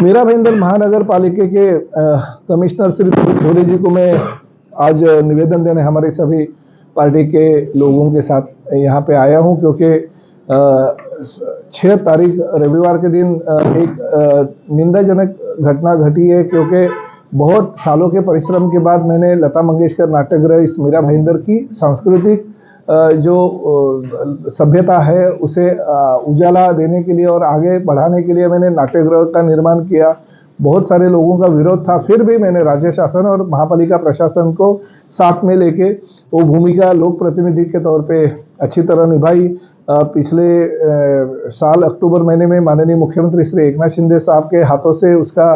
मीरा भाईंदर महानगर पालिका के कमिश्नर श्री धोले जी को मैं आज निवेदन देने हमारे सभी पार्टी के लोगों के साथ यहाँ पे आया हूँ, क्योंकि 6 तारीख रविवार के दिन एक निंदाजनक घटना घटी है। क्योंकि बहुत सालों के परिश्रम के बाद मैंने लता मंगेशकर नाट्यगृह इस मीरा भाईंदर की सांस्कृतिक जो सभ्यता है उसे उजाला देने के लिए और आगे बढ़ाने के लिए मैंने नाट्यगृह का निर्माण किया। बहुत सारे लोगों का विरोध था, फिर भी मैंने राज्य शासन और महापालिका प्रशासन को साथ में लेके वो भूमिका लोक प्रतिनिधि के तौर पे अच्छी तरह निभाई। पिछले साल अक्टूबर महीने में माननीय मुख्यमंत्री श्री एकनाथ शिंदे साहब के हाथों से उसका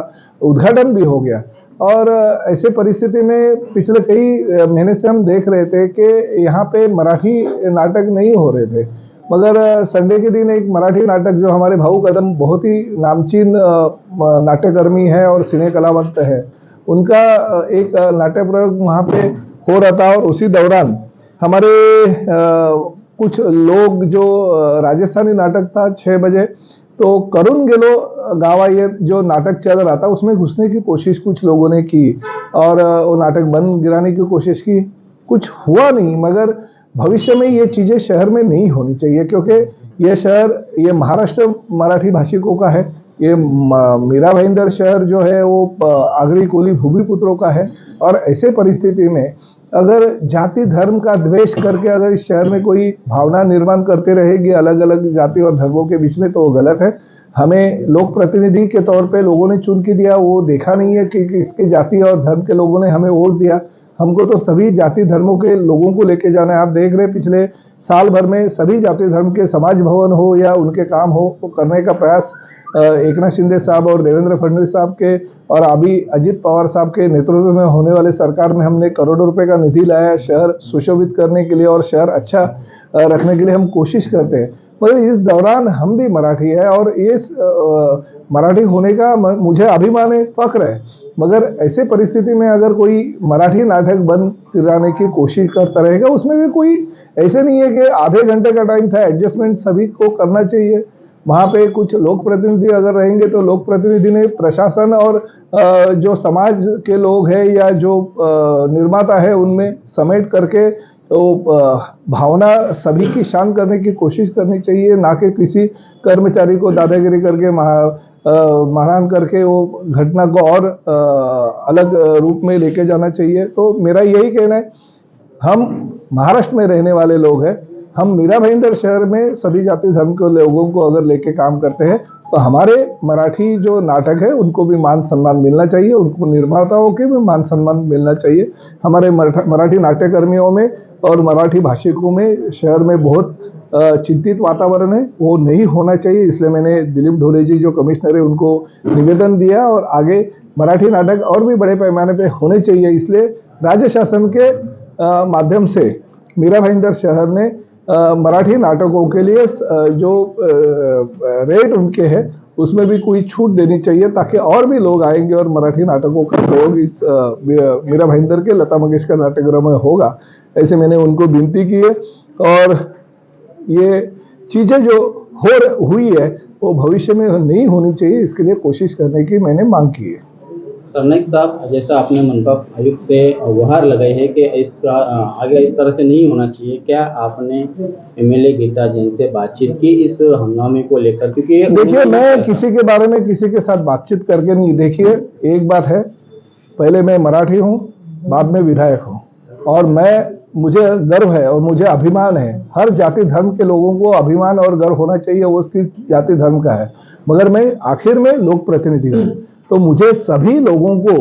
उद्घाटन भी हो गया। और ऐसे परिस्थिति में पिछले कई महीने से हम देख रहे थे कि यहाँ पे मराठी नाटक नहीं हो रहे थे, मगर संडे के दिन एक मराठी नाटक जो हमारे भाऊ कदम बहुत ही नामचीन नाट्यकर्मी है और सिने कलावंत है, उनका एक नाट्य प्रयोग वहाँ पे हो रहा था। और उसी दौरान हमारे कुछ लोग जो राजस्थानी नाटक था 6 बजे, तो करुण गेलो गावा ये जो नाटक चल रहा था उसमें घुसने की कोशिश कुछ लोगों ने की और वो नाटक बंद गिराने की कोशिश की। कुछ हुआ नहीं, मगर भविष्य में ये चीजें शहर में नहीं होनी चाहिए, क्योंकि ये शहर ये महाराष्ट्र मराठी भाषिकों का है। ये मीरा भाईंदर शहर जो है वो आगरी कोली भूमिपुत्रों का है। और ऐसे परिस्थिति में अगर जाति धर्म का द्वेष करके अगर इस शहर में कोई भावना निर्माण करते रहेगी अलग अलग जाति और धर्मों के बीच में, तो वो गलत है। हमें लोक प्रतिनिधि के तौर पे लोगों ने चुन के दिया, वो देखा नहीं है कि इसके जाति और धर्म के लोगों ने हमें वोट दिया। हमको तो सभी जाति धर्मों के लोगों को लेके जाना है। आप देख रहे पिछले साल भर में सभी जाति धर्म के समाज भवन हो या उनके काम हो, वो करने का प्रयास एकनाथ शिंदे साहब और देवेंद्र फडणवीस साहब के और अभी अजित पवार साहब के नेतृत्व में होने वाले सरकार में हमने करोड़ों रुपए का निधि लाया शहर सुशोभित करने के लिए और शहर अच्छा रखने के लिए हम कोशिश करते हैं। मगर इस दौरान हम भी मराठी है और इस मराठी होने का मुझे अभिमान है, फक्र है। मगर ऐसे परिस्थिति में अगर कोई मराठी नाटक बंद कराने की कोशिश करता रहेगा, उसमें भी कोई ऐसे नहीं है कि आधे घंटे का टाइम था, एडजस्टमेंट सभी को करना चाहिए। वहाँ पे कुछ लोक प्रतिनिधि अगर रहेंगे तो लोक प्रतिनिधि ने प्रशासन और जो समाज के लोग हैं या जो निर्माता है उनमें समेट करके तो भावना सभी की शांत करने की कोशिश करनी चाहिए, ना कि किसी कर्मचारी को दादागिरी करके मारहान करके वो घटना को और अलग रूप में लेके जाना चाहिए। तो मेरा यही कहना है, हम महाराष्ट्र में रहने वाले लोग हैं, हम मीरा भाईंदर शहर में सभी जाति धर्म के लोगों को अगर लेके काम करते हैं तो हमारे मराठी जो नाटक है उनको भी मान सम्मान मिलना चाहिए, उनको निर्माताओं के भी मान सम्मान मिलना चाहिए। हमारे मराठी नाट्यकर्मियों में और मराठी भाषिकों में शहर में बहुत चिंतित वातावरण है, वो नहीं होना चाहिए। इसलिए मैंने दिलीप ढोले जी जो कमिश्नर है उनको निवेदन दिया और आगे मराठी नाटक और भी बड़े पैमाने पे होने चाहिए। इसलिए राज्य शासन के माध्यम से मीरा भाईंदर शहर ने मराठी नाटकों के लिए जो रेट उनके हैं उसमें भी कोई छूट देनी चाहिए, ताकि और भी लोग आएंगे और मराठी नाटकों का प्रयोग इस मीरा भाईंदर के लता मंगेशकर नाट्यगृह में होगा। ऐसे मैंने उनको विनती की है और ये चीजें जो हुई है वो भविष्य में नहीं होनी चाहिए, इसके लिए कोशिश करने की मैंने मांग की है। सरनाईक साहब, जैसा आपने मनपा आयुक्त से गुहार लगाई है कि इसका आगे इस तरह से नहीं होना चाहिए, क्या आपने एमएलए गीता जैन से बातचीत की इस हंगामे को लेकर? क्योंकि देखिए, मैं किसी के बारे में किसी के साथ बातचीत करके नहीं। देखिए, एक बात है, पहले मैं मराठी हूँ, बाद में विधायक हूँ और मुझे गर्व है और मुझे अभिमान है। हर जाति धर्म के लोगों को अभिमान और गर्व होना चाहिए, वो उसकी जाति धर्म का है। मगर मैं आखिर में लोक प्रतिनिधि हूँ, तो मुझे सभी लोगों को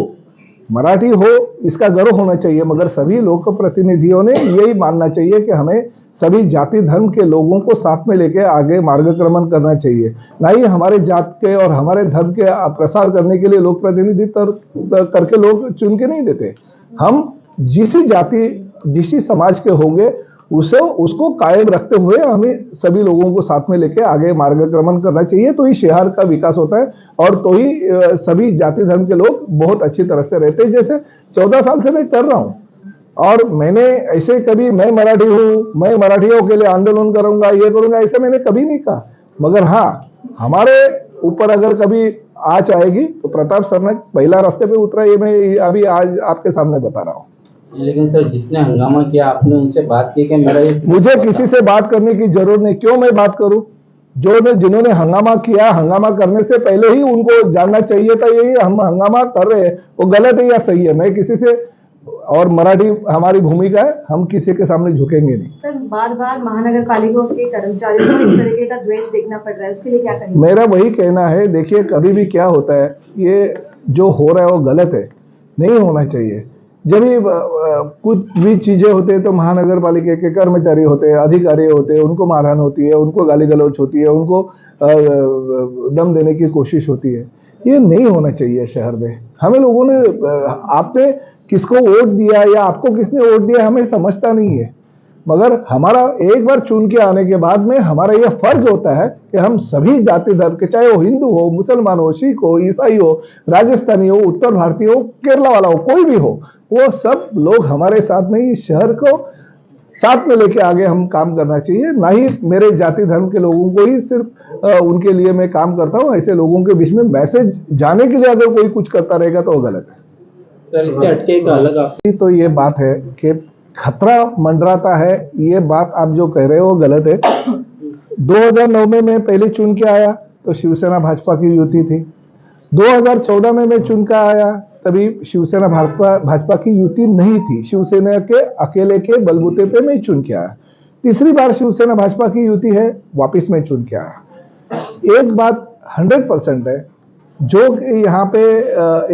मराठी हो इसका गर्व होना चाहिए, मगर सभी लोक प्रतिनिधियों ने यही मानना चाहिए कि हमें सभी जाति धर्म के लोगों को साथ में लेके आगे मार्गक्रमण करना चाहिए। ना ही हमारे जात के और हमारे धर्म के प्रसार करने के लिए लोक प्रतिनिधि करके लोग चुन के नहीं देते। हम जिस जाति जिस समाज के होंगे उसको कायम रखते हुए हमें सभी लोगों को साथ में लेके आगे मार्गक्रमण करना चाहिए, तो ही शहर का विकास होता है और तो ही सभी जाति धर्म के लोग बहुत अच्छी तरह से रहते हैं। जैसे 14 साल से मैं कर रहा हूँ और मैंने ऐसे कभी मैं मराठी हूँ, मैं मराठियों के लिए आंदोलन करूंगा, ये करूंगा, ऐसे मैंने कभी नहीं कहा। मगर हाँ, हमारे ऊपर अगर कभी आँच आएगी तो प्रताप सरनाईक पहला रास्ते पे उतरा, ये मैं अभी आज आपके सामने बता रहा हूँ। लेकिन सर जिसने हंगामा किया आपने उनसे बात की कि मेरा ये मुझे किसी से बात करने की जरूरत नहीं, क्यों मैं बात करूं? जिन्होंने हंगामा किया, हंगामा करने से पहले ही उनको जानना चाहिए था ये हम हंगामा कर रहे हैं वो गलत है या सही है। मैं किसी से, और मराठी हमारी भूमिका है, हम किसी के सामने झुकेंगे नहीं। सर बार बार महानगर पालिका के कर्मचारियों को इस तरीके का द्वेष देखना पड़ रहा है, उसके लिए क्या करेंगे? मेरा वही कहना है, देखिए कभी भी क्या होता है, ये जो हो रहा है वो गलत है, नहीं होना चाहिए। जब भी कुछ भी चीजें होते हैं तो महानगर पालिका के कर्मचारी होते हैं, अधिकारी होते हैं, उनको मारहान होती है, उनको गाली गलौज होती है, उनको दम देने की कोशिश होती है। ये नहीं होना चाहिए शहर में। हमें लोगों ने, आपने किसको वोट दिया या आपको किसने वोट दिया हमें समझता नहीं है, मगर हमारा एक बार चुन के आने के बाद में हमारा यह फर्ज होता है कि हम सभी जाति धर्म के, चाहे वो हिंदू हो, मुसलमान हो, सिख हो, ईसाई हो, राजस्थानी हो, उत्तर भारतीय हो, केरला वाला हो, कोई भी हो, वो सब लोग हमारे साथ में इस शहर को साथ में लेके आगे हम काम करना चाहिए। ना ही मेरे जाति धर्म के लोगों को ही सिर्फ उनके लिए मैं काम करता हूँ। ऐसे लोगों के बीच में मैसेज जाने के लिए अगर कोई कुछ करता रहेगा तो वो गलत है। सर इससे हटके एक अलग आप तो ये बात है कि खतरा मंडराता है, ये बात आप जो कह रहे हो गलत है। 2009 में मैं पहले चुन के आया तो शिवसेना भाजपा की युति थी। 2014 में मैं चुन के आया तभी शिवसेना भाजपा की युति नहीं थी, शिवसेना के अकेले के बलबूते पे मैं चुन के आया। तीसरी बार शिवसेना भाजपा की युति है, वापिस मैं चुन के आया। एक बात 100% है, जो यहाँ पे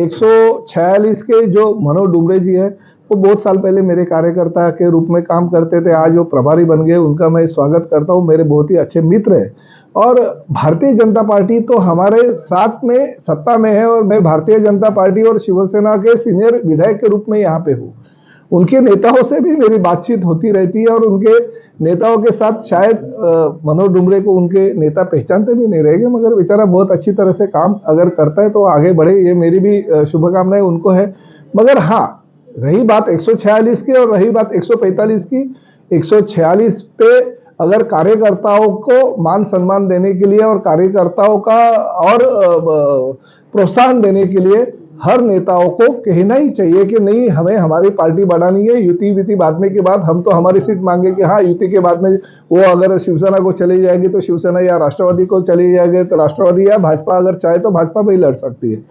146 के जो मनोज डुमरे जी है, वो बहुत साल पहले मेरे कार्यकर्ता के रूप में काम करते थे, आज वो प्रभारी बन गए, उनका मैं स्वागत करता हूँ, मेरे बहुत ही अच्छे मित्र हैं। और भारतीय जनता पार्टी तो हमारे साथ में सत्ता में है और मैं भारतीय जनता पार्टी और शिवसेना के सीनियर विधायक के रूप में यहाँ पे हूँ। उनके नेताओं से भी मेरी बातचीत होती रहती है और उनके नेताओं के साथ शायद मनोज डुमरे को उनके नेता पहचानते भी नहीं रहेंगे, मगर बेचारा बहुत अच्छी तरह से काम अगर करता है तो आगे बढ़े, ये मेरी भी शुभकामनाएं उनको है। मगर हाँ, रही बात 146 की और रही बात 145 की, 146 पे अगर कार्यकर्ताओं को मान सम्मान देने के लिए और कार्यकर्ताओं का और प्रोत्साहन देने के लिए हर नेताओं को कहना ही चाहिए कि नहीं, हमें हमारी पार्टी बढ़ानी है, युति विति बाद में के बाद हम तो हमारी सीट मांगे कि हाँ युति के बाद में वो अगर शिवसेना को चली जाएगी तो शिवसेना या राष्ट्रवादी को चली जाएगी तो राष्ट्रवादी या भाजपा अगर चाहे तो भाजपा भी लड़ सकती है।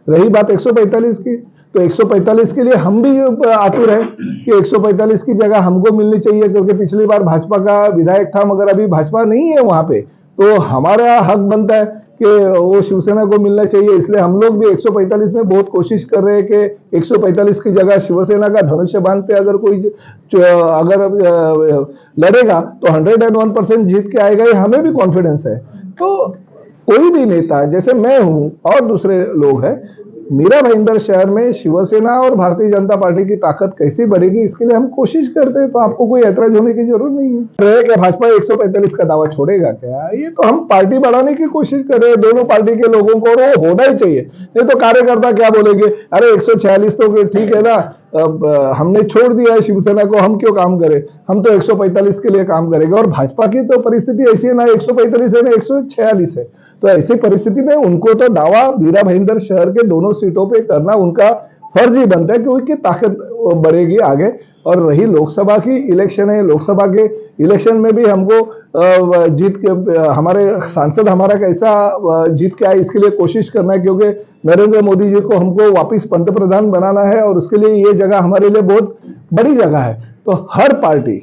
रही बात 145 की, तो 145 के लिए हम भी आतुर है कि 145 की जगह हमको मिलनी चाहिए, क्योंकि पिछली बार भाजपा का विधायक था मगर अभी भाजपा नहीं है वहां पे, तो हमारा हक बनता है कि वो शिवसेना को मिलना चाहिए। इसलिए हम लोग भी 145 में बहुत कोशिश कर रहे हैं कि 145 की जगह शिवसेना का धनुष्य बाण पे अगर कोई अगर लड़ेगा तो 101% जीत के आएगा, ये हमें भी कॉन्फिडेंस है। तो कोई भी नेता, जैसे मैं हूं और दूसरे लोग हैं, मीरा भाईंदर शहर में शिवसेना और भारतीय जनता पार्टी की ताकत कैसे बढ़ेगी इसके लिए हम कोशिश करते हैं, तो आपको कोई ऐतराज होने की जरूरत नहीं है। क्या भाजपा 145 का दावा छोड़ेगा क्या? ये तो हम पार्टी बढ़ाने की कोशिश कर रहे हैं दोनों पार्टी के लोगों को, और वो होना ही चाहिए। नहीं तो कार्यकर्ता क्या बोलेंगे, अरे 146 तो ठीक है ना, अब हमने छोड़ दिया है शिवसेना को, हम क्यों काम करें, हम तो 145 के लिए काम करेंगे। और भाजपा की तो परिस्थिति ऐसी है ना, 145 है ना 146 है, तो ऐसी परिस्थिति में उनको तो दावा मीरा भाईंदर शहर के दोनों सीटों पे करना उनका फर्ज ही बनता है, क्योंकि ताकत बढ़ेगी आगे। और रही लोकसभा की इलेक्शन है, लोकसभा के इलेक्शन में भी हमको जीत के, हमारे सांसद हमारा कैसा जीत के आए इसके लिए कोशिश करना है, क्योंकि नरेंद्र मोदी जी को हमको वापिस पंतप्रधान बनाना है और उसके लिए ये जगह हमारे लिए बहुत बड़ी जगह है। तो हर पार्टी,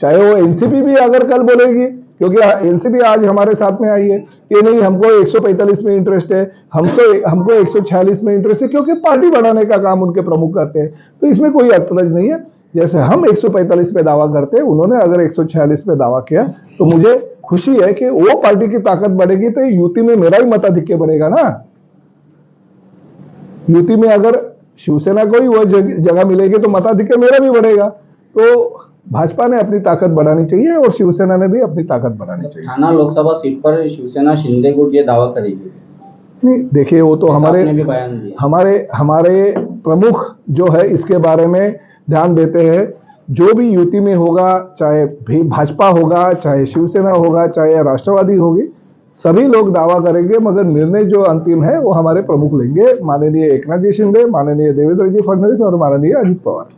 चाहे वो एनसीपी भी अगर कल बोलेगी, क्योंकि एनसीपी आज हमारे साथ में आई है कि नहीं हमको 145 में इंटरेस्ट है, हमको 146 में इंटरेस्ट है, क्योंकि पार्टी बढ़ाने का काम उनके प्रमुख करते हैं, तो इसमें कोई ऐतराज नहीं है। जैसे हम 145 पे दावा करते हैं, उन्होंने अगर 146 पे दावा किया तो मुझे खुशी है कि वो पार्टी की ताकत बढ़ेगी तो यूपी में मेरा ही मताधिक्य बढ़ेगा ना। यूपी में अगर शिवसेना को ही वो जगह मिलेगी तो मताधिक्य मेरा भी बढ़ेगा। तो भाजपा ने अपनी ताकत बढ़ानी चाहिए और शिवसेना ने भी अपनी ताकत बढ़ानी चाहिए। थाना लोकसभा सीट पर शिवसेना शिंदे गुट ये दावा करेगी? नहीं, देखिए वो तो आपने भी बयान दिया। हमारे प्रमुख जो है इसके बारे में ध्यान देते हैं। जो भी यूपी में होगा, चाहे भी भाजपा होगा, चाहे शिवसेना होगा, चाहे राष्ट्रवादी होगी, सभी लोग दावा करेंगे, मगर निर्णय जो अंतिम है वो हमारे प्रमुख लेंगे, माननीय एकनाथ जी शिंदे, माननीय देवेंद्र जी फडणवीस और माननीय अजित पवार।